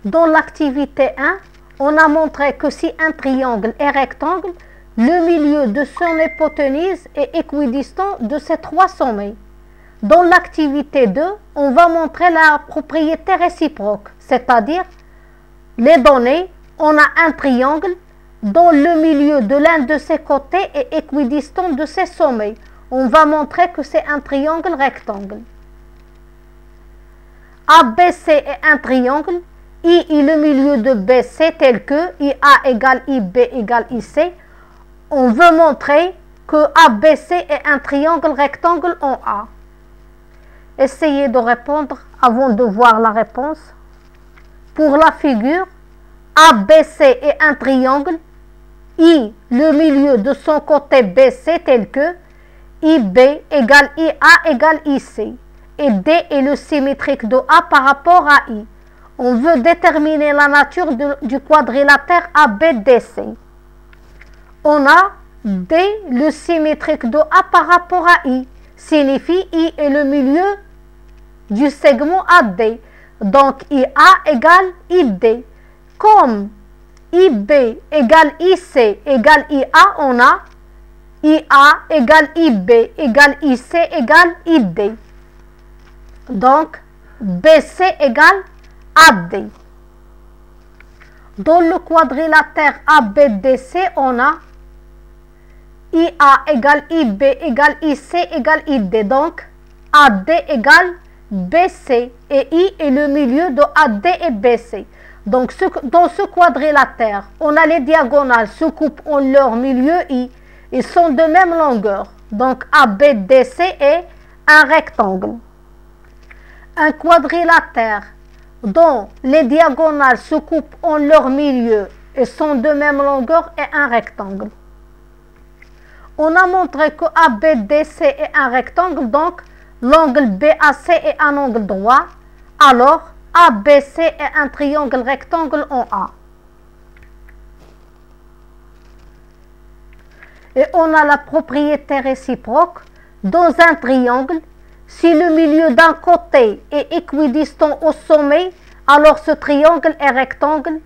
Dans l'activité 1, on a montré que si un triangle est rectangle, le milieu de son hypoténuse est équidistant de ses trois sommets. Dans l'activité 2, on va montrer la propriété réciproque, c'est-à-dire les données, on a un triangle dont le milieu de l'un de ses côtés est équidistant de ses sommets. On va montrer que c'est un triangle rectangle. ABC est un triangle, I est le milieu de BC tel que IA égale IB égale IC. On veut montrer que ABC est un triangle rectangle en A. Essayez de répondre avant de voir la réponse. Pour la figure, ABC est un triangle, I, le milieu de son côté BC tel que IB égale IA égale IC. Et D est le symétrique de A par rapport à I. On veut déterminer la nature du quadrilatère ABDC. On a D, le symétrique de A par rapport à I. Signifie I est le milieu du segment AD. Donc IA égale ID. Comme IB égale IC égale IA, on a IA égale IB égale IC égale ID. Donc BC égale AD. Dans le quadrilatère ABDC, on a IA égale IB égale IC égale ID. Donc AD égale BC et I est le milieu de AD et BC. Donc dans ce quadrilatère, on a les diagonales se coupent en leur milieu I. Ils sont de même longueur. Donc ABDC est un rectangle. Un quadrilatère dont les diagonales se coupent en leur milieu et sont de même longueur est un rectangle. On a montré que ABDC est un rectangle, donc l'angle BAC est un angle droit, alors ABC est un triangle rectangle en A. Et on a la propriété réciproque. Dans un triangle, si le milieu d'un côté est équidistant au sommet, alors ce triangle est rectangle.